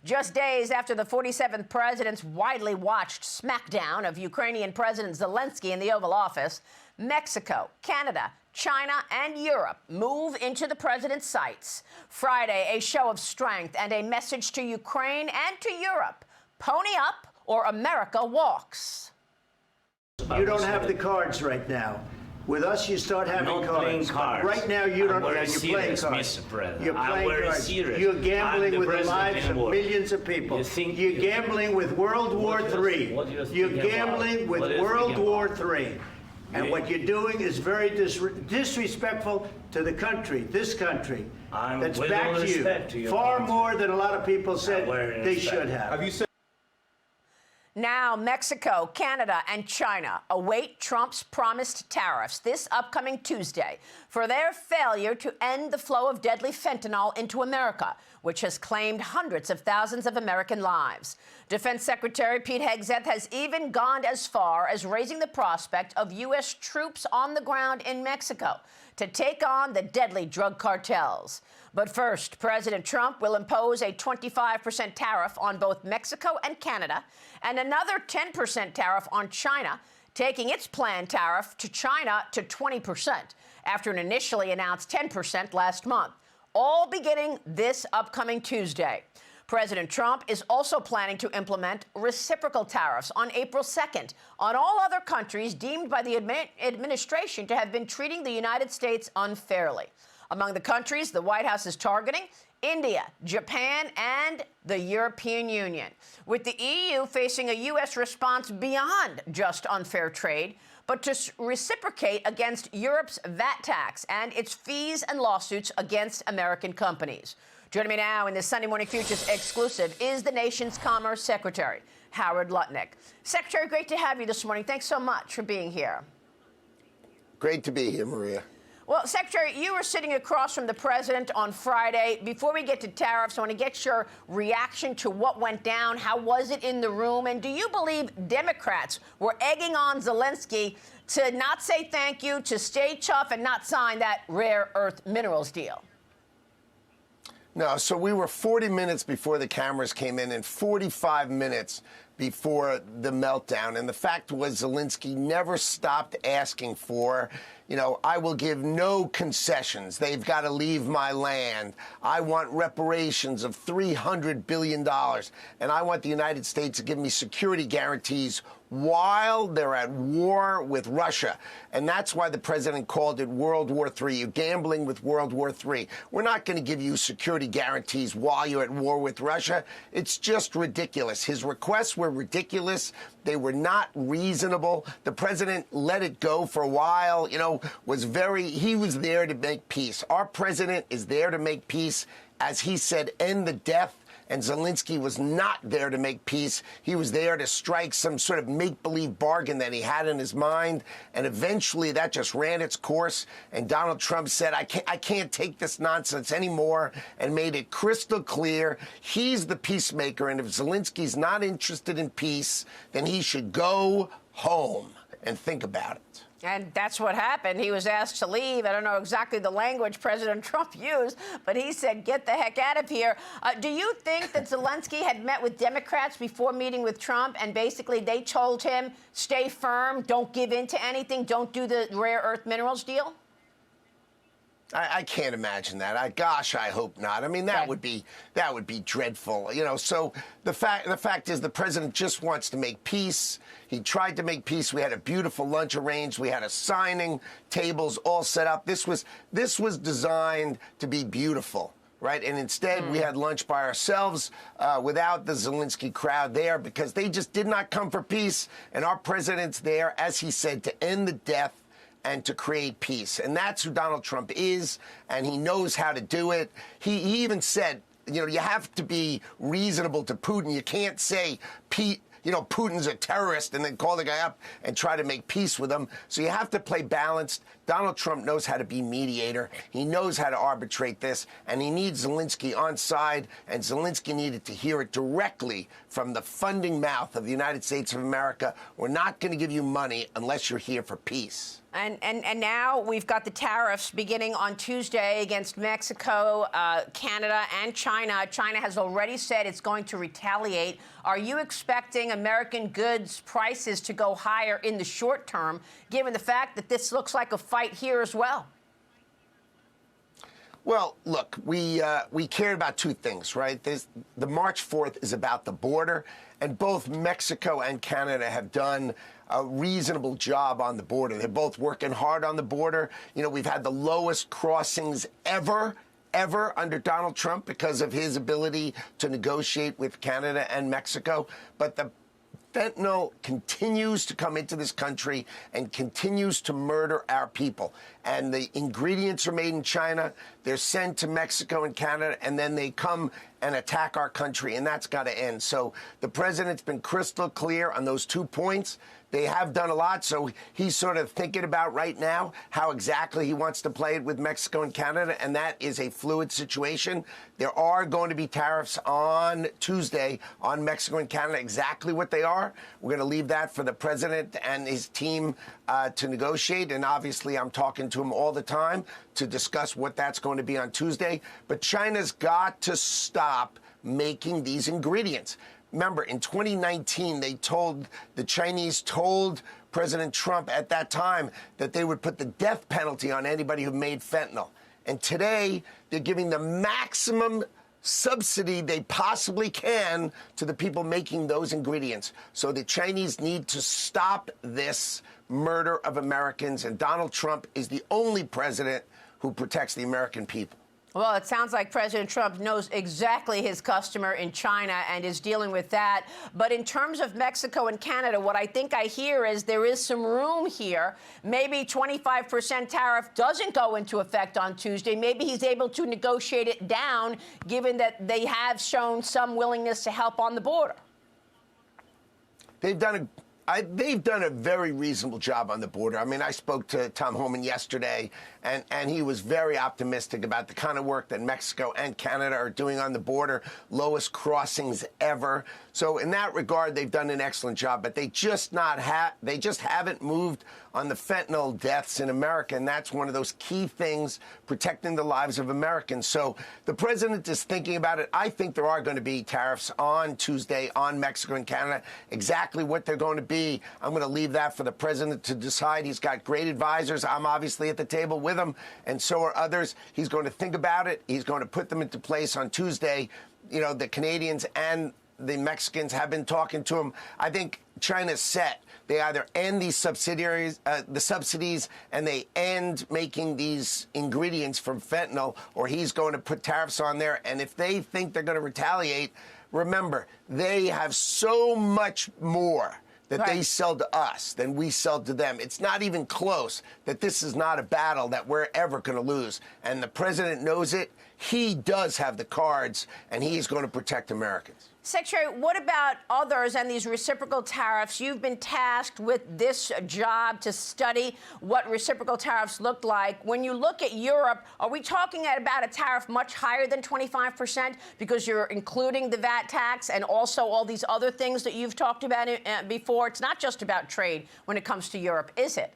Just days after the 47th president's widely watched smackdown of Ukrainian President Zelenskyy in the Oval Office, Mexico, Canada, China, and Europe move into the president's sights. Friday, a show of strength and a message to Ukraine and to Europe. Pony up or America walks. You don't have the cards right now. With us, you start having cards. Right now, you don't. You're playing cards. You're playing cards. You're gambling with the lives of millions of people. You're gambling with World War III. You're gambling with World War III. And what you're doing is very disrespectful to the country, this country, that's back to you, far more than a lot of people said they should have. Now, Mexico, Canada, and China await Trump's promised tariffs this upcoming Tuesday for their failure to end the flow of deadly fentanyl into America, which has claimed hundreds of thousands of American lives. Defense Secretary Pete Hegseth has even gone as far as raising the prospect of U.S. troops on the ground in Mexico to take on the deadly drug cartels. But first, President Trump will impose a 25% tariff on both Mexico and Canada and another 10% tariff on China, taking its planned tariff to China to 20% after an initially announced 10% last month, all beginning this upcoming Tuesday. President Trump is also planning to implement reciprocal tariffs on April 2nd on all other countries deemed by the administration to have been treating the United States unfairly. Among the countries the White House is targeting, India, Japan, and the European Union, with the EU facing a U.S. response beyond just unfair trade, but to reciprocate against Europe's VAT tax and its fees and lawsuits against American companies. Joining me now in this Sunday Morning Futures exclusive is the nation's Commerce Secretary, Howard Lutnick. Secretary, great to have you this morning. Thanks so much for being here. Great to be here, Maria. Well, Secretary, you were sitting across from the president on Friday. Before we get to tariffs, I want to get your reaction to what went down. How was it in the room? And do you believe Democrats were egging on Zelenskyy to not say thank you, to stay tough and not sign that rare earth minerals deal? No, so we were 40 minutes before the cameras came in and 45 minutes before the meltdown. And the fact was Zelenskyy never stopped asking for, I will give no concessions. They've got to leave my land. I want reparations of $300 billion. And I want the United States to give me security guarantees while they're at war with Russia. And that's why the president called it World War III. You're gambling with World War III. We're not going to give you security guarantees while you're at war with Russia. It's just ridiculous. His requests were ridiculous. They were not reasonable. The president let it go for a while, he was there to make peace. Our president is there to make peace. As he said, end the death. And Zelenskyy was not there to make peace. He was there to strike some sort of make-believe bargain that he had in his mind. And eventually that just ran its course. And Donald Trump said, I can't take this nonsense anymore, and made it crystal clear he's the peacemaker. And if Zelensky's not interested in peace, then he should go home and think about it. And that's what happened. He was asked to leave. I don't know exactly the language President Trump used, but he said, get the heck out of here. Do you think that Zelenskyy had met with Democrats before meeting with Trump, and basically they told him, stay firm, don't give in to anything, don't do the rare earth minerals deal? I can't imagine that. Gosh, I hope not. I mean, that would be dreadful. So the fact is the president just wants to make peace. He tried to make peace. We had a beautiful lunch arranged. We had a signing, tables all set up. This was designed to be beautiful, right? And instead we had lunch by ourselves without the Zelenskyy crowd there, because they just did not come for peace. And our president's there, as he said, to end the death and to create peace. And that's who Donald Trump is, and he knows how to do it. He even said, you have to be reasonable to Putin. You can't say, Putin's a terrorist and then call the guy up and try to make peace with him. So you have to play balanced. Donald Trump knows how to be mediator. He knows how to arbitrate this, and he needs Zelenskyy on side, and Zelenskyy needed to hear it directly from the funding mouth of the United States of America. We're not going to give you money unless you're here for peace. And now we've got the tariffs beginning on Tuesday against Mexico, Canada, and China. China has already said it's going to retaliate. Are you expecting American goods prices to go higher in the short term, given the fact that this looks like a fight here as well? Well, look, we cared about two things, right? The March 4th is about the border, and both Mexico and Canada have done a reasonable job on the border. They're both working hard on the border. You know, we've had the lowest crossings ever under Donald Trump because of his ability to negotiate with Canada and Mexico. But the fentanyl continues to come into this country and continues to murder our people. And the ingredients are made in China. They're sent to Mexico and Canada, and then they come and attack our country, and that's got to end. So the president's been crystal clear on those 2 points. They have done a lot, so he's sort of thinking about right now how exactly he wants to play it with Mexico and Canada, and that is a fluid situation. There are going to be tariffs on Tuesday on Mexico and Canada. Exactly what they are, we're going to leave that for the president and his team to negotiate, and obviously I'm talking to him all the time to discuss what that's going to be on Tuesday. But China's got to stop making these ingredients. Remember, in 2019, the Chinese told President Trump at that time that they would put the death penalty on anybody who made fentanyl. And today, they're giving the maximum subsidy they possibly can to the people making those ingredients. So the Chinese need to stop this murder of Americans, and Donald Trump is the only president who protects the American people. Well, it sounds like President Trump knows exactly his customer in China and is dealing with that. But in terms of Mexico and Canada, what I think I hear is there is some room here. Maybe 25% tariff doesn't go into effect on Tuesday. Maybe he's able to negotiate it down, given that they have shown some willingness to help on the border. They've done a very reasonable job on the border. I mean, I spoke to Tom Homan yesterday, and he was very optimistic about the kind of work that Mexico and Canada are doing on the border, lowest crossings ever. So in that regard, they've done an excellent job, but they just haven't moved on the fentanyl deaths in America, and that's one of those key things, protecting the lives of Americans. So the president is thinking about it. I think there are going to be tariffs on Tuesday on Mexico and Canada. Exactly what they're going to be, I'm going to leave that for the president to decide. He's got great advisors. I'm obviously at the table with him, and so are others. He's going to think about it. He's going to put them into place on Tuesday. You know, the Canadians and the Mexicans have been talking to him. I think China's set. They either end these subsidies, and they end making these ingredients from fentanyl, or he's going to put tariffs on there. And if they think they're going to retaliate, remember, they have so much more that they sell to us than we sell to them. It's not even close that this is not a battle that we're ever going to lose. And the president knows it. He does have the cards, and he's going to protect Americans. Secretary, what about others and these reciprocal tariffs? You've been tasked with this job to study what reciprocal tariffs look like. When you look at Europe, are we talking about a tariff much higher than 25% because you're including the VAT tax and also all these other things that you've talked about before? It's not just about trade when it comes to Europe, is it?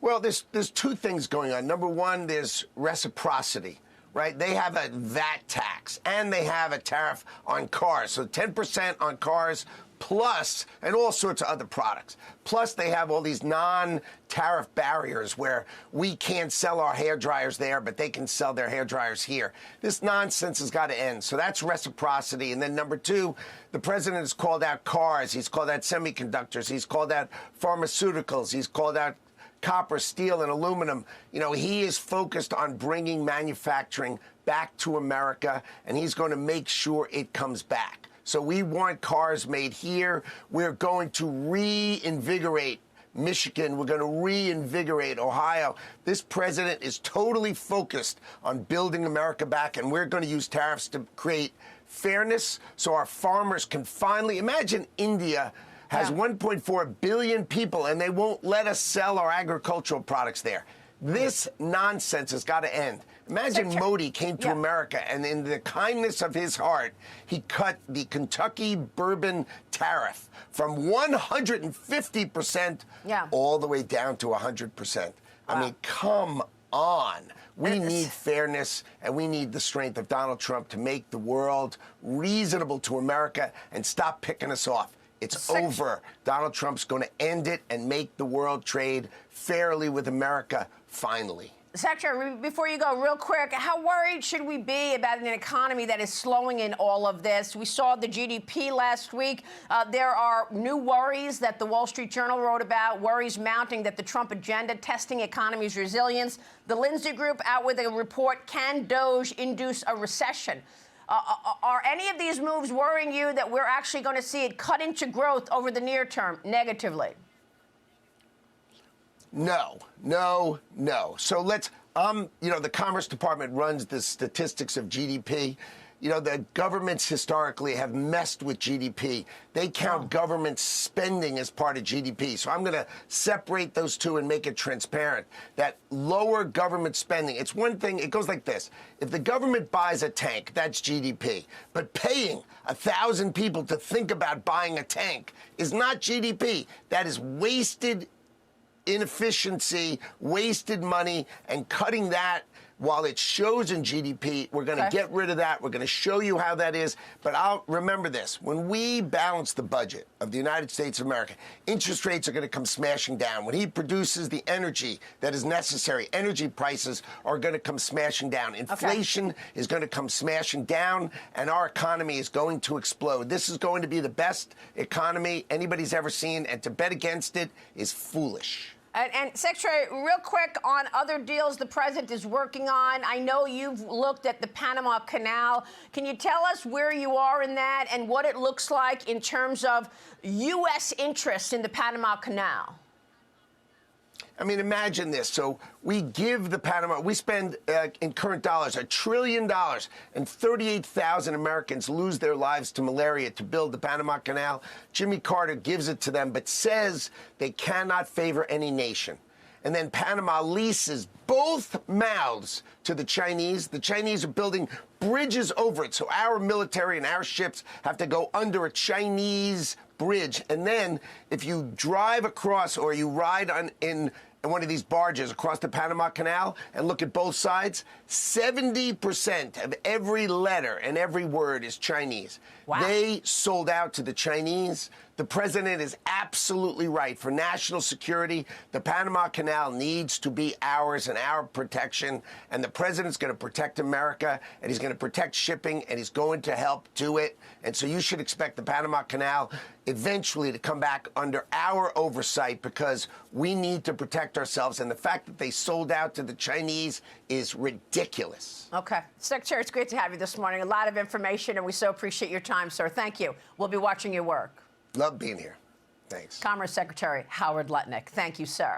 Well, there's two things going on. Number one, there's reciprocity. Right? They have a VAT tax, and they have a tariff on cars. So 10% on cars plus, and all sorts of other products. Plus, they have all these non-tariff barriers where we can't sell our hair dryers there, but they can sell their hair dryers here. This nonsense has got to end. So that's reciprocity. And then number two, the president has called out cars. He's called out semiconductors. He's called out pharmaceuticals. He's called out copper, steel, and aluminum. You know, he is focused on bringing manufacturing back to America, and he's going to make sure it comes back. So we want cars made here. We're going to reinvigorate Michigan. We're going to reinvigorate Ohio. This president is totally focused on building America back, and we're going to use tariffs to create fairness so our farmers can finally imagine India has 1.4 billion people, and they won't let us sell our agricultural products there. This nonsense has got to end. Imagine Modi came to America and in the kindness of his heart, he cut the Kentucky bourbon tariff from 150% all the way down to 100%. I mean, come on. We need fairness, and we need the strength of Donald Trump to make the world reasonable to America and stop picking us off. It's over. Donald Trump's going to end it and make the world trade fairly with America, finally. Secretary, before you go, real quick, how worried should we be about an economy that is slowing in all of this? We saw the GDP last week. There are new worries that the Wall Street Journal wrote about, worries mounting that the Trump agenda testing economy's resilience. The Lindsay Group out with a report, can Doge induce a recession? Are any of these moves worrying you that we're actually going to see it cut into growth over the near term negatively? No, no, no. So let's, the Commerce Department runs the statistics of GDP. You know, the governments historically have messed with GDP. They count government spending as part of GDP. So I'm going to separate those two and make it transparent. That lower government spending, it's one thing, it goes like this. If the government buys a tank, that's GDP. But paying 1,000 people to think about buying a tank is not GDP. That is wasted inefficiency, wasted money, and cutting that while it shows in GDP, we're going to get rid of that. We're going to show you how that is. But I'll remember this. When we balance the budget of the United States of America, interest rates are going to come smashing down. When he produces the energy that is necessary, energy prices are going to come smashing down. Inflation is going to come smashing down, and our economy is going to explode. This is going to be the best economy anybody's ever seen, and to bet against it is foolish. And Secretary, real quick on other deals the president is working on. I know you've looked at the Panama Canal. Can you tell us where you are in that and what it looks like in terms of U.S. interests in the Panama Canal? I mean, imagine this. So we give the Panama, we spend in current dollars $1 trillion, and 38,000 Americans lose their lives to malaria to build the Panama Canal. Jimmy Carter gives it to them, but says they cannot favor any nation. And then Panama leases both mouths to the Chinese. The Chinese are building bridges over it, so our military and our ships have to go under a Chinese bridge. And then if you drive across or you ride in one of these barges across the Panama Canal and look at both sides, 70% of every letter and every word is Chinese. Wow. They sold out to the Chinese. The president is absolutely right. For national security, the Panama Canal needs to be ours and our protection. And the president's going to protect America, and he's going to protect shipping, and he's going to help do it. And so you should expect the Panama Canal eventually to come back under our oversight, because we need to protect ourselves. And the fact that they sold out to the Chinese is ridiculous. Okay. Secretary, it's great to have you this morning. A lot of information, and we so appreciate your time, sir. Thank you. We'll be watching your work. Love being here. Thanks. Commerce Secretary Howard Lutnick. Thank you, sir.